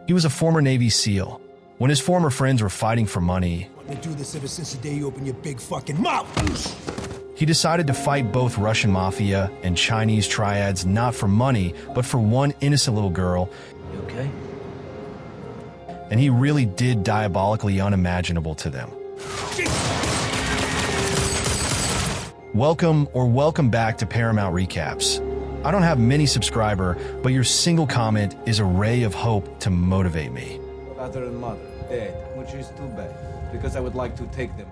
He was a former Navy SEAL. When his former friends were fighting for money, I do this ever since the day you opened your big fucking mouth. he decided to fight both Russian mafia and Chinese triads not for money, but for one innocent little girl. You okay? And he really did diabolically unimaginable to them. Welcome back to Paramount Recaps. I don't have many subscribers, but your single comment is a ray of hope to motivate me. Father and mother, dead, which is too bad, because I would like to take them.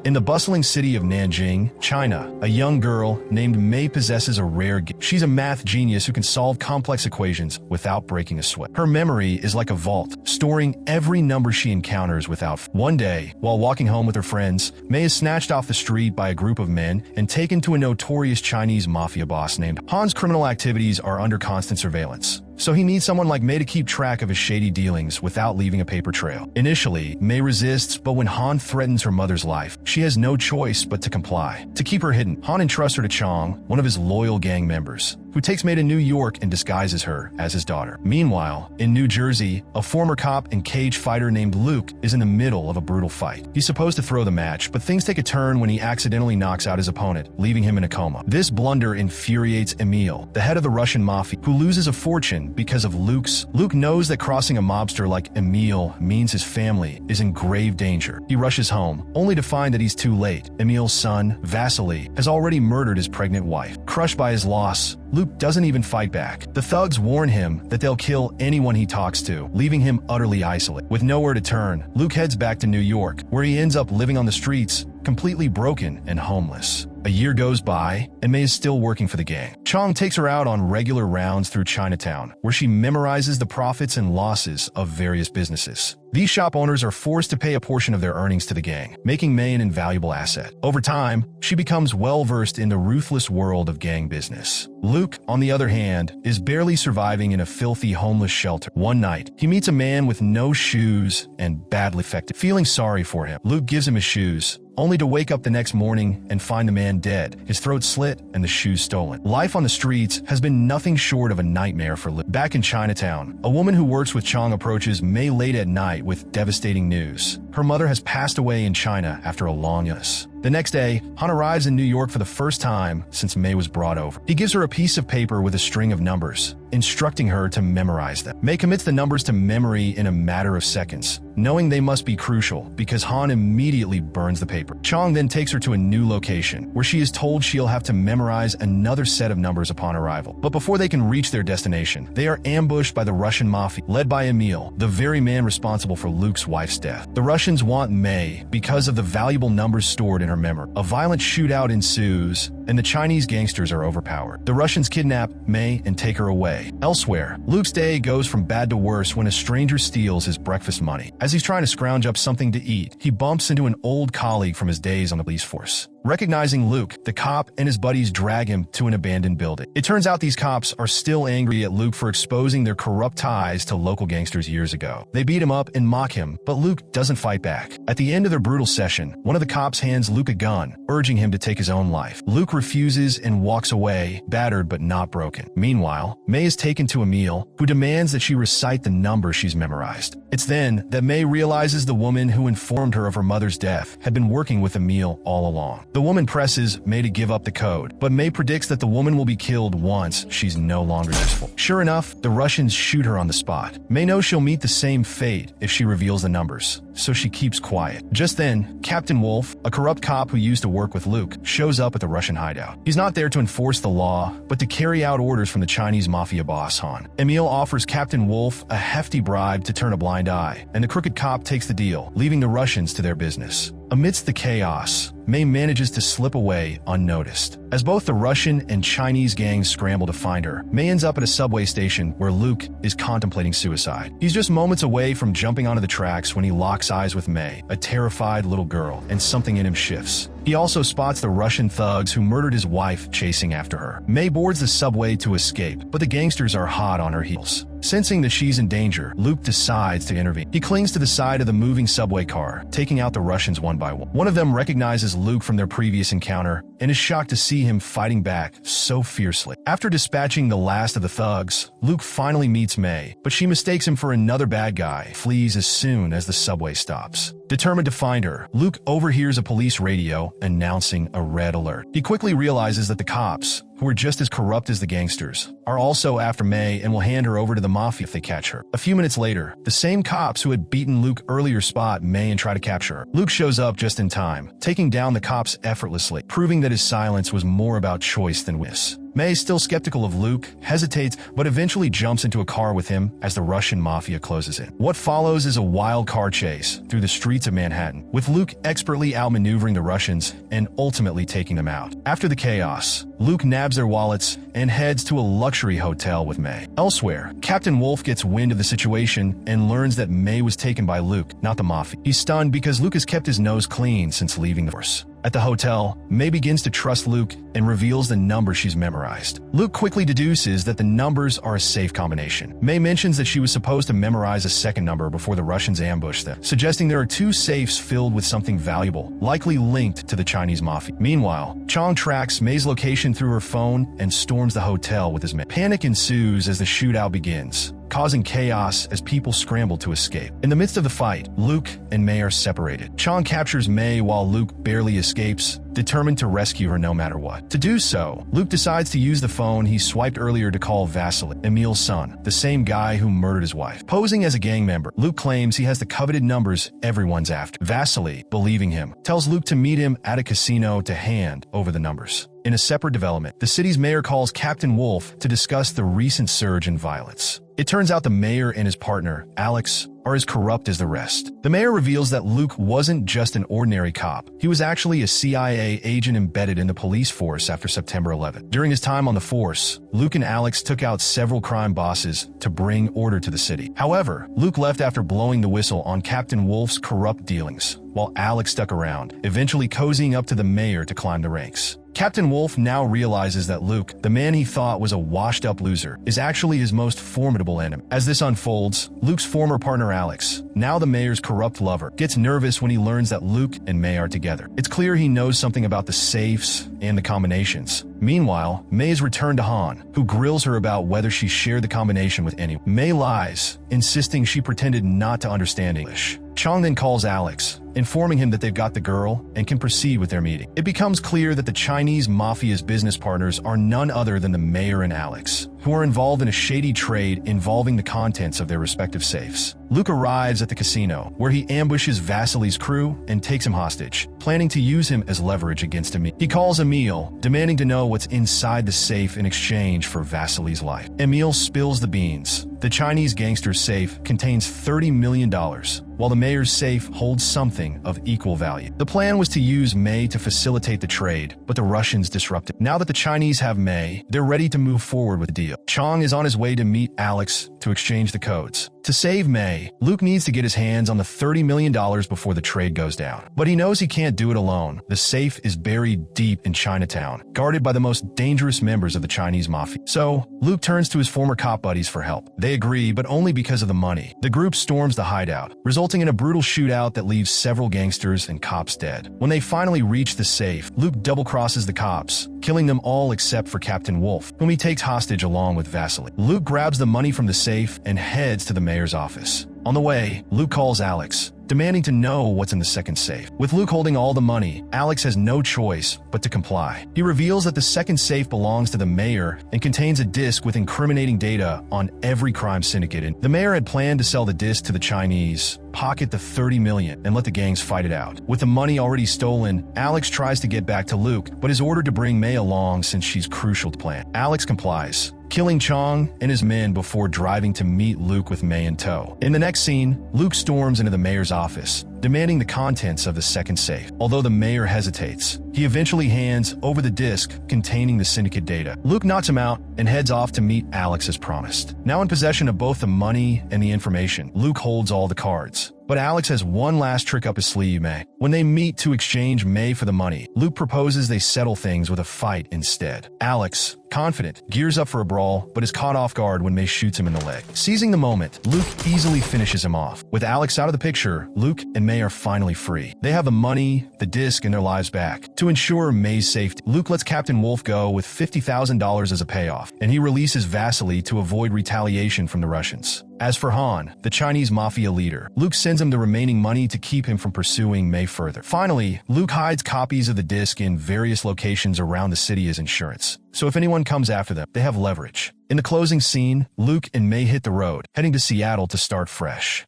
In the bustling city of Nanjing, China, a young girl named Mei possesses a rare gift. She's a math genius who can solve complex equations without breaking a sweat. Her memory is like a vault, storing every number she encounters without. One day, while walking home with her friends, Mei is snatched off the street by a group of men and taken to a notorious Chinese mafia boss named Han's criminal activities are under constant surveillance. So he needs someone like Mei to keep track of his shady dealings without leaving a paper trail. Initially, Mei resists, but when Han threatens her mother's life, she has no choice but to comply. To keep her hidden, Han entrusts her to Chong, one of his loyal gang members, who takes Mei to New York and disguises her as his daughter. Meanwhile, in New Jersey, a former cop and cage fighter named Luke is in the middle of a brutal fight. He's supposed to throw the match, but things take a turn when he accidentally knocks out his opponent, leaving him in a coma. This blunder infuriates Emil, the head of the Russian mafia, who loses a fortune because of Luke knows that crossing a mobster like Emil means his family is in grave danger. He rushes home, only to find that he's too late. Emil's son, Vasily, has already murdered his pregnant wife. Crushed by his loss, Luke doesn't even fight back. The thugs warn him that they'll kill anyone he talks to, leaving him utterly isolated. With nowhere to turn, Luke heads back to New York, where he ends up living on the streets, completely broken and homeless. A year goes by, and Mei is still working for the gang. Chong takes her out on regular rounds through Chinatown, where she memorizes the profits and losses of various businesses. These shop owners are forced to pay a portion of their earnings to the gang, making Mei an invaluable asset. Over time, she becomes well-versed in the ruthless world of gang business. Luke, on the other hand, is barely surviving in a filthy homeless shelter. One night, he meets a man with no shoes and badly affected. Feeling sorry for him, Luke gives him his shoes, only to wake up the next morning and find the man dead, his throat slit and the shoes stolen. Life on the streets has been nothing short of a nightmare for Luke. Back in Chinatown, a woman who works with Chong approaches Mei late at night with devastating news. Her mother has passed away in China after a long illness. The next day, Han arrives in New York for the first time since Mei was brought over. He gives her a piece of paper with a string of numbers, instructing her to memorize them. Mei commits the numbers to memory in a matter of seconds, knowing they must be crucial because Han immediately burns the paper. Chong then takes her to a new location, where she is told she'll have to memorize another set of numbers upon arrival. But before they can reach their destination, they are ambushed by the Russian mafia, led by Emil, the very man responsible for Luke's wife's death. The Russians want Mei because of the valuable numbers stored in her memory. A violent shootout ensues, and the Chinese gangsters are overpowered. The Russians kidnap Mei and take her away. Elsewhere, Luke's day goes from bad to worse when a stranger steals his breakfast money. As he's trying to scrounge up something to eat, he bumps into an old colleague from his days on the police force. Recognizing Luke, the cop and his buddies drag him to an abandoned building. It turns out these cops are still angry at Luke for exposing their corrupt ties to local gangsters years ago. They beat him up and mock him, but Luke doesn't fight back. At the end of their brutal session, one of the cops hands Luke a gun, urging him to take his own life. Luke refuses and walks away, battered but not broken. Meanwhile, Mei is taken to Emil, who demands that she recite the number she's memorized. It's then that Mei realizes the woman who informed her of her mother's death had been working with Emil all along. The woman presses Mei to give up the code, but Mei predicts that the woman will be killed once she's no longer useful. Sure enough, the Russians shoot her on the spot. Mei knows she'll meet the same fate if she reveals the numbers, so she keeps quiet. Just then, Captain Wolf, a corrupt cop who used to work with Luke, shows up at the Russian hideout. He's not there to enforce the law, but to carry out orders from the Chinese mafia boss Han. Emil offers Captain Wolf a hefty bribe to turn a blind eye, and the crooked cop takes the deal, leaving the Russians to their business. Amidst the chaos, Mei manages to slip away unnoticed. As both the Russian and Chinese gangs scramble to find her, Mei ends up at a subway station where Luke is contemplating suicide. He's just moments away from jumping onto the tracks when he locks eyes with Mei, a terrified little girl, and something in him shifts. He also spots the Russian thugs who murdered his wife chasing after her. Mei boards the subway to escape, but the gangsters are hot on her heels. Sensing that she's in danger, Luke decides to intervene. He clings to the side of the moving subway car, taking out the Russians one by one. One of them recognizes Luke from their previous encounter and is shocked to see him fighting back so fiercely. After dispatching the last of the thugs, Luke finally meets May, but she mistakes him for another bad guy, flees as soon as the subway stops. Determined to find her, Luke overhears a police radio announcing a red alert. He quickly realizes that the cops, who are just as corrupt as the gangsters, are also after May and will hand her over to the mafia if they catch her. A few minutes later, the same cops who had beaten Luke earlier spot May and try to capture her. Luke shows up just in time, taking down the cops effortlessly, proving that his silence was more about choice than wis. May, still skeptical of Luke, hesitates but eventually jumps into a car with him as the Russian mafia closes in. What follows is a wild car chase through the streets of Manhattan, with Luke expertly outmaneuvering the Russians and ultimately taking them out. After the chaos, Luke nabs their wallets and heads to a luxury hotel with May. Elsewhere, Captain Wolf gets wind of the situation and learns that May was taken by Luke, not the mafia. He's stunned because Luke has kept his nose clean since leaving the force. At the hotel, May begins to trust Luke and reveals the number she's memorized. Luke quickly deduces that the numbers are a safe combination. May mentions that she was supposed to memorize a second number before the Russians ambush them, suggesting there are two safes filled with something valuable, likely linked to the Chinese mafia. Meanwhile, Chong tracks May's location through her phone and storms the hotel with his men. Panic ensues as the shootout begins, causing chaos as people scramble to escape. In the midst of the fight, Luke and May are separated. Chong captures May while Luke barely escapes, determined to rescue her no matter what. To do so, Luke decides to use the phone he swiped earlier to call Vasily, Emil's son, the same guy who murdered his wife. Posing as a gang member, Luke claims he has the coveted numbers everyone's after. Vasily, believing him, tells Luke to meet him at a casino to hand over the numbers. In a separate development, the city's mayor calls Captain Wolf to discuss the recent surge in violence. It turns out the mayor and his partner, Alex, are as corrupt as the rest. The mayor reveals that Luke wasn't just an ordinary cop. He was actually a CIA agent embedded in the police force after September 11th. During his time on the force, Luke and Alex took out several crime bosses to bring order to the city. However, Luke left after blowing the whistle on Captain Wolf's corrupt dealings, while Alex stuck around, eventually cozying up to the mayor to climb the ranks. Captain Wolf now realizes that Luke, the man he thought was a washed-up loser, is actually his most formidable enemy. As this unfolds, Luke's former partner Alex, now the mayor's corrupt lover, gets nervous when he learns that Luke and May are together. It's clear he knows something about the safes and the combinations. Meanwhile, May is returned to Han, who grills her about whether she shared the combination with anyone. May lies, insisting she pretended not to understand English. Chong then calls Alex, informing him that they've got the girl and can proceed with their meeting. It becomes clear that the Chinese mafia's business partners are none other than the mayor and Alex, who are involved in a shady trade involving the contents of their respective safes. Luke arrives at the casino, where he ambushes Vasily's crew and takes him hostage, planning to use him as leverage against Emil. He calls Emil, demanding to know what's inside the safe in exchange for Vasily's life. Emil spills the beans. The Chinese gangster's safe contains $30 million, while the mayor's safe holds something of equal value. The plan was to use May to facilitate the trade, but the Russians disrupted. Now that the Chinese have May, they're ready to move forward with the deal. Chong is on his way to meet Alex to exchange the codes. To save May, Luke needs to get his hands on the $30 million before the trade goes down. But he knows he can't do it alone. The safe is buried deep in Chinatown, guarded by the most dangerous members of the Chinese mafia. So, Luke turns to his former cop buddies for help. They agree, but only because of the money. The group storms the hideout, resulting in a brutal shootout that leaves several gangsters and cops dead. When they finally reach the safe, Luke double-crosses the cops, killing them all except for Captain Wolf, whom he takes hostage along with Vasily. Luke grabs the money from the safe and heads to the mayor's office. On the way, Luke calls Alex, demanding to know what's in the second safe. With Luke holding all the money, Alex has no choice but to comply. He reveals that the second safe belongs to the mayor and contains a disc with incriminating data on every crime syndicate. The mayor had planned to sell the disc to the Chinese, pocket the $30 million, and let the gangs fight it out. With the money already stolen, Alex tries to get back to Luke, but is ordered to bring May along since she's crucial to plan. Alex complies, killing Chong and his men before driving to meet Luke with May in tow. In the next scene, Luke storms into the mayor's office, demanding the contents of the second safe. Although the mayor hesitates, he eventually hands over the disc containing the syndicate data. Luke knocks him out and heads off to meet Alex as promised. Now in possession of both the money and the information, Luke holds all the cards, But Alex has one last trick up his sleeve, May. When they meet to exchange May for the money, Luke proposes they settle things with a fight instead. Alex, confident, gears up for a brawl, but is caught off guard when May shoots him in the leg. Seizing the moment, Luke easily finishes him off. With Alex out of the picture, Luke and May are finally free. They have the money, the disc, and their lives back. To ensure May's safety, Luke lets Captain Wolf go with $50,000 as a payoff, and he releases Vasily to avoid retaliation from the Russians. As for Han, the Chinese mafia leader, Luke sends him the remaining money to keep him from pursuing May further. Finally, Luke hides copies of the disc in various locations around the city as insurance. So if anyone comes after them, they have leverage. In the closing scene, Luke and May hit the road, heading to Seattle to start fresh.